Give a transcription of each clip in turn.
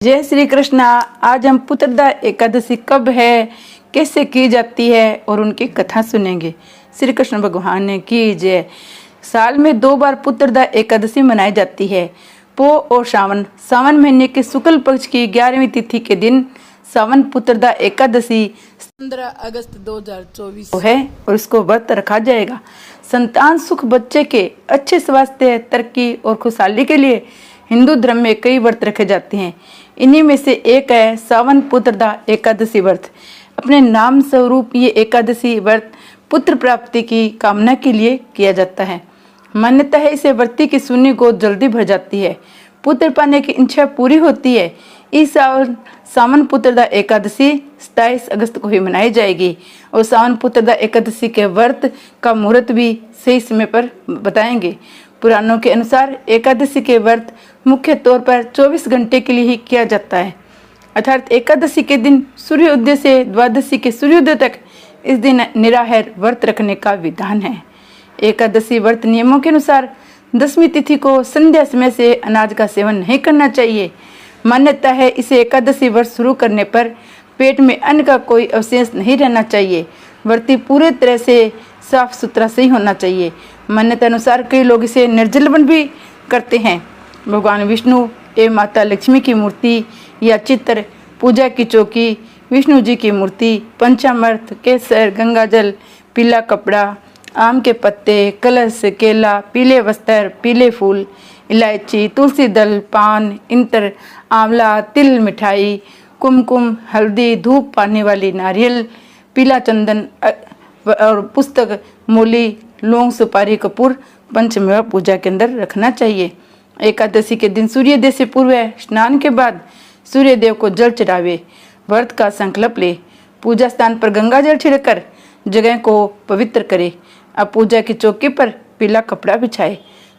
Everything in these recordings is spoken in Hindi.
जय श्री कृष्णा। आज हम पुत्रदा एकादशी कब है, कैसे की जाती है और उनकी कथा सुनेंगे। श्री कृष्ण भगवान ने की जय। साल में 2 बार पुत्रदा एकादशी मनाई जाती है। पो और सावन महीने के शुक्ल पक्ष की 11वीं तिथि के दिन सावन पुत्रदा एकादशी 15 अगस्त 2024 को है और इसको व्रत रखा जाएगा। संतान सुख, बच्चे के अच्छे स्वास्थ्य, तरक्की और खुशहाली के लिए हिंदू धर्म में कई व्रत रखे जाते हैं। इन्हीं में से एक है सावन पुत्रदा एकादशी व्रत। अपने नाम स्वरूप ये एकादशी व्रत पुत्र प्राप्ति की कामना के लिए किया जाता है। मान्यता है इसे व्रती की शून्य गोद जल्दी भर जाती है, पुत्र पाने की इच्छा पूरी होती है। इस सावन पुत्रदा एकादशी 27 अगस्त को ही मनाई जाएगी और सावन पुत्रदा एकादशी के व्रत का मुहूर्त भी सही समय पर बताएंगे। पुराणों के अनुसार एकादशी के व्रत मुख्य तौर पर 24 घंटे के लिए ही किया जाता है, अर्थात एकादशी के दिन सूर्योदय से द्वादशी के सूर्योदय तक इस दिन निराहार व्रत रखने का विधान है। एकादशी व्रत नियमों के अनुसार 10वीं तिथि को संध्या समय से अनाज का सेवन नहीं करना चाहिए। मान्यता है इसे एकादशी व्रत शुरू करने पर पेट में अन्न का कोई अवशेष नहीं रहना चाहिए। व्रती पूरे तरह से साफ सुथरा सही होना चाहिए। मान्यता अनुसार कई लोग इसे निर्जल भी करते हैं। भगवान विष्णु एवं माता लक्ष्मी की मूर्ति या चित्र, पूजा की चौकी, विष्णु जी की मूर्ति, पंचामृत, केसर, गंगाजल, पीला कपड़ा, आम के पत्ते, कलश, केला, पीले वस्त्र, पीले फूल, इलायची, तुलसी दल, पान, इत्र, आंवला, तिल, मिठाई, कुमकुम, हल्दी, धूप पाने वाली नारियल, पीला चंदन और पुस्तक, मूली, लौंग, सुपारी, कपूर पंचमेवा पूजा के अंदर रखना चाहिए। एकादशी के दिन सूर्योदय से पूर्व स्नान के बाद सूर्यदेव को जल चढ़ावे, व्रत का संकल्प ले, पूजा स्थान पर गंगा जल छिड़कर जगह को पवित्र करे। अब पूजा की चौकी पर पीला कपड़ा बिछाए,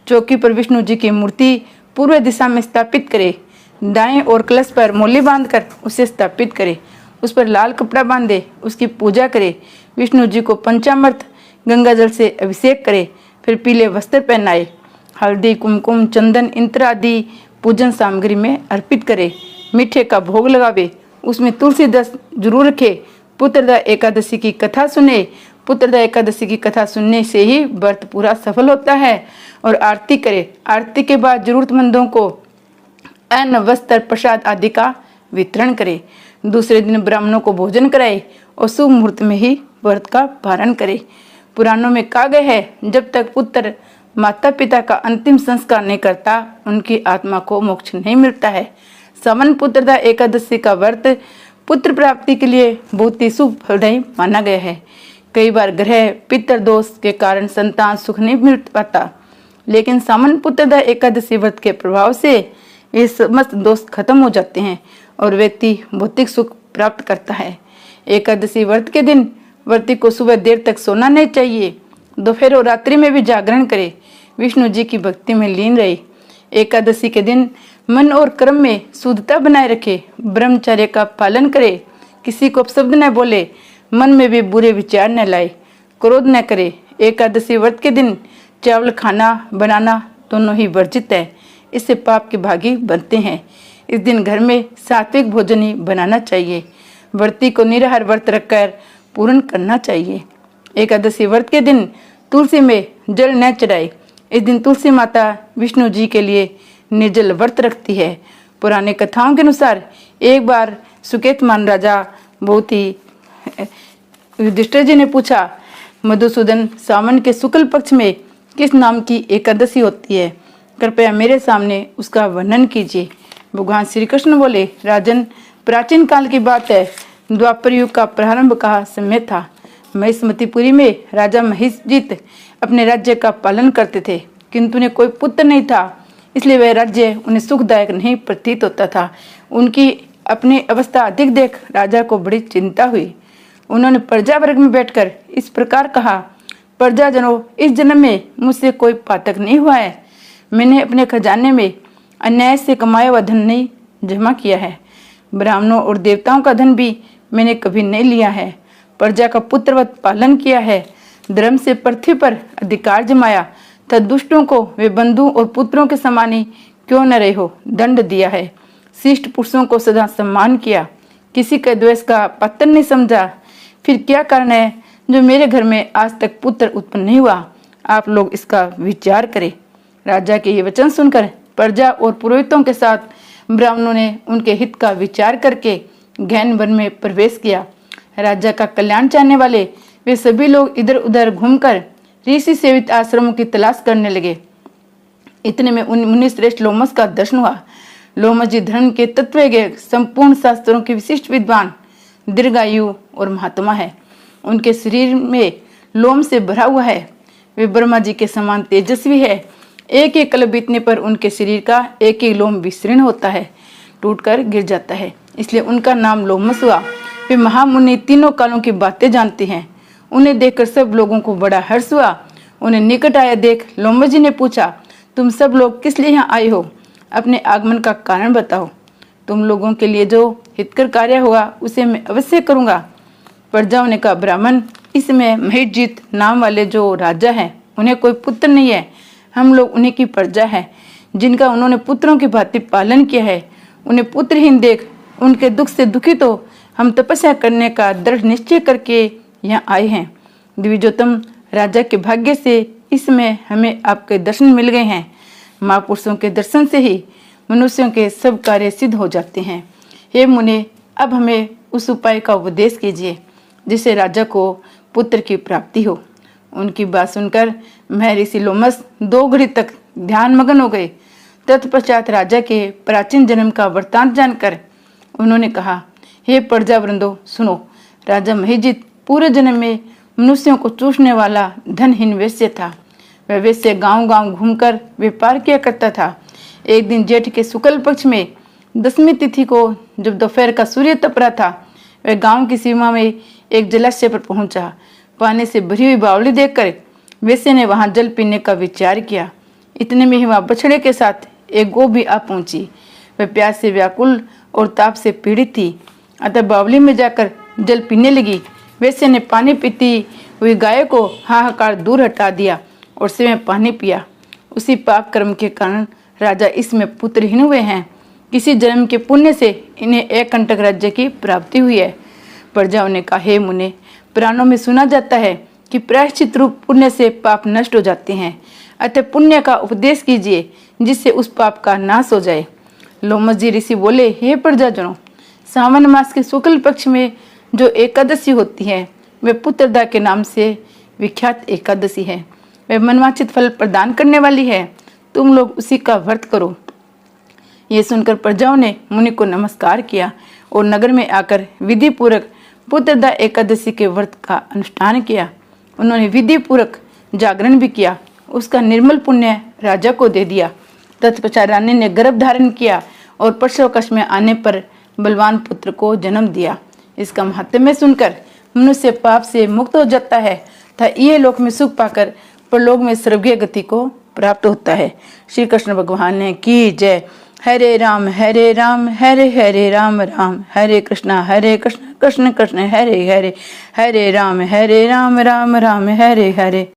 चौकी पर विष्णु जी की मूर्ति पूर्व दिशा में स्थापित करे, दाएं और कलश पर मौली बांधकर उसे स्थापित करे, उस पर लाल कपड़ा बांधे, उसकी पूजा करे, विष्णु जी को पंचामृत गंगा जल से अभिषेक करे, फिर पीले वस्त्र पहनाए, हल्दी, कुमकुम, चंदन, इत्र आदि पूजन सामग्री में अर्पित करे, मीठे का भोग लगावे, उसमें तुलसी दस जरूर रखे, पुत्रदा एकादशी की कथा सुने। पुत्रदा एकादशी की कथा सुनने से ही व्रत पूरा सफल होता है। और आरती करे, आरती के बाद जरूरतमंदों को अन्न, वस्त्र, प्रसाद आदि का वितरण करे। दूसरे दिन ब्राह्मणों को भोजन कराए और शुभ मुहूर्त में ही व्रत का पारण करे। पुराणों में कहा गया है जब तक पुत्र माता पिता का अंतिम संस्कार नहीं करता उनकी आत्मा को मोक्ष नहीं मिलता है। सावन पुत्रदा एकादशी का व्रत पुत्र प्राप्ति के लिए बहुत ही शुभ फलदायी माना गया है। कई बार ग्रह पितृ दोष के कारण संतान सुख नहीं मिल पाता, लेकिन सावन पुत्रदा एकादशी व्रत के प्रभाव से ये समस्त दोष खत्म हो जाते हैं और व्यक्ति भौतिक सुख प्राप्त करता है। एकादशी व्रत के दिन व्रती को सुबह देर तक सोना नहीं चाहिए। दोपहर और रात्रि में भी जागरण करे, विष्णु जी की भक्ति में लीन रहे। एकादशी के दिन मन और कर्म में शुद्धता बनाए रखे, ब्रह्मचर्य का पालन करे, किसी को अपशब्द न बोले, मन में भी बुरे विचार न लाए, क्रोध न करे। एकादशी व्रत के दिन चावल खाना बनाना दोनों ही वर्जित है, इससे पाप के भागी बनते हैं। इस दिन घर में सात्विक भोजन ही बनाना चाहिए। व्रती को निराहार व्रत रखकर पूर्ण करना चाहिए। एकादशी व्रत के दिन तुलसी में जल न चढ़ाए। इस दिन तुलसी माता विष्णु जी के लिए निर्जल व्रत रखती है। पुराने कथाओं के अनुसार एक बार सुकेतमान राजा बहुत ही युधिष्ठिर जी ने पूछा, मधुसूदन, सावन के शुक्ल पक्ष में किस नाम की एकादशी होती है? कृपया मेरे सामने उसका वर्णन कीजिए। भगवान श्री कृष्ण बोले, राजन, प्राचीन काल की बात है। द्वापर युग का प्रारंभ का समय था। महिष्मतिपुरी में राजा महिषजीत अपने राज्य का पालन करते थे, किंतु उन्हें कोई पुत्र नहीं था, इसलिए वह राज्य उन्हें सुखदायक नहीं प्रतीत होता था। उनकी अपनी अवस्था अधिक देख राजा को बड़ी चिंता हुई। उन्होंने प्रजा वर्ग में बैठकर इस प्रकार कहा, प्रजाजनों, इस जन्म में मुझसे कोई पातक नहीं हुआ है। मैंने अपने खजाने में अन्याय से कमाया हुआ धन नहीं जमा किया है। ब्राह्मणों और देवताओं का धन भी मैंने कभी नहीं लिया है। प्रजा का पुत्रवत पालन किया है, धर्म से पृथ्वी पर अधिकार जमाया, तथा दुष्टों को वे बंधु और पुत्रों के समान ही क्यों न रहे हो दंड दिया है। शिष्ट पुरुषों को सदा सम्मान किया, किसी के द्वेष का पात्र नहीं समझा। फिर क्या कारण है जो मेरे घर में आज तक पुत्र उत्पन्न नहीं हुआ? आप लोग इसका विचार करें। राजा के ये वचन सुनकर प्रजा और पुरोहितों के साथ ब्राह्मणों ने उनके हित का विचार करके गहन वन में प्रवेश किया। राजा का कल्याण चाहने वाले वे सभी लोग इधर उधर घूमकर ऋषि सेवित आश्रमों की तलाश करने लगे। इतने में मुनि श्रेष्ठ लोमस का दर्शन हुआ। लोमस जी धर्म के तत्वज्ञ, संपूर्ण शास्त्रों के विशिष्ट विद्वान, दीर्घायु और महात्मा है। उनके शरीर में लोम से भरा हुआ है। वे ब्रह्मा जी के समान तेजस्वी है। एक एक कल्प बीतने पर उनके शरीर का एक एक लोम विशीर्ण होता है, टूटकर गिर जाता है, इसलिए उनका नाम लोमस हुआ। वे महामुनि तीनों कालों की बातें जानते हैं। उन्हें देखकर सब लोगों को बड़ा हर्ष हुआ। उन्हें निकट आया देख लोमस जी ने पूछा, तुम सब लोग किस लिए यहाँ आए हो? अपने आगमन का कारण बताओ। तुम लोगों के लिए जो हितकर कार्य होगा उसे मैं अवश्य करूँगा। प्रजाओं ने कहा, ब्राह्मण, इसमें महिजीत नाम वाले जो राजा हैं उन्हें कोई पुत्र नहीं है। हम लोग उन्हीं की प्रजा है जिनका उन्होंने पुत्रों की भांति पालन किया है। उन्हें पुत्रहीन देख उनके दुख से दुखित हो हम तपस्या करने का दृढ़ निश्चय करके यहाँ आए हैं। द्विजोत्तम राजा के भाग्य से इसमें हमें आपके दर्शन मिल गए हैं। महापुरुषों के दर्शन से ही मनुष्यों के सब कार्य सिद्ध हो जाते हैं। हे मुने, अब हमें उस उपाय का उपदेश कीजिए जिससे राजा को पुत्र की प्राप्ति हो। उनकी बात सुनकर महर्षि लोमस 2 घड़ी तक ध्यान मग्न हो गए। तत्पश्चात राजा के प्राचीन जन्म का वृत्तांत जानकर उन्होंने कहा, हे प्रजावृंदो सुनो। राजा महिजीत पूरे जन्म में मनुष्यों को चूसने वाला धनहीन वैश्य था। वह वैश्य गांव गांव घूमकर व्यापार किया करता था। एक दिन जेठ के शुक्ल पक्ष में 10वीं तिथि को जब दोपहर का सूर्य तप रहा था, वह गांव की सीमा में एक जलाशय पर पहुंचा। पानी से भरी हुई बावली देखकर वैश्य ने वहां जल पीने का विचार किया। इतने में ही वहां बछड़े के साथ एक गौ भी आ पहुंची। वह प्यास से व्याकुल और ताप से पीड़ित थी, अतः बावली में जाकर जल पीने लगी। वैश्य ने पानी पीती हुई गाय को हाहाकार दूर हटा दिया और स्वयं पानी पिया। उसी पाप कर्म के कारण राजा इसमें पुत्रहीन हुए हैं। किसी जन्म के पुण्य से इन्हें एक कंटक राज्य की प्राप्ति हुई है। प्रजाओं ने कहा, हे मुने, पुराणों में सुना जाता है कि प्रायश्चित रूप पुण्य से पाप नष्ट हो जाते हैं, अतः पुण्य का उपदेश कीजिए जिससे उस पाप का नाश हो जाए। लोमस जी ऋषि बोले, हे प्रजाजनों, सावन मास के शुक्ल पक्ष में जो एकादशी होती है वह पुत्रदा के नाम से विख्यात एकादशी है। वह मनवांछित फल प्रदान करने वाली है। तुम लोग उसी का व्रत करो। ये सुनकर प्रजाओं ने मुनि को नमस्कार किया और नगर में आकर विधि पूर्वक पुत्रदा एकादशी के व्रत का अनुष्ठान किया। उन्होंने विधि पूर्वक जागरण भी किया। उसका निर्मल पुण्य राजा को दे दिया। तत्पश्चात रानी ने गर्भ धारण किया और प्रसव कक्ष में आने पर बलवान पुत्र को जन्म दिया। इसका महात्म्य सुनकर मनुष्य पाप से मुक्त हो जाता है तथा ये लोक में सुख पाकर परलोक में स्वर्गीय गति को प्राप्त होता है। श्री कृष्ण भगवान ने की जय। हरे राम हरे राम राम हरे कृष्ण कृष्ण कृष्ण हरे हरे, हरे राम राम राम हरे हरे।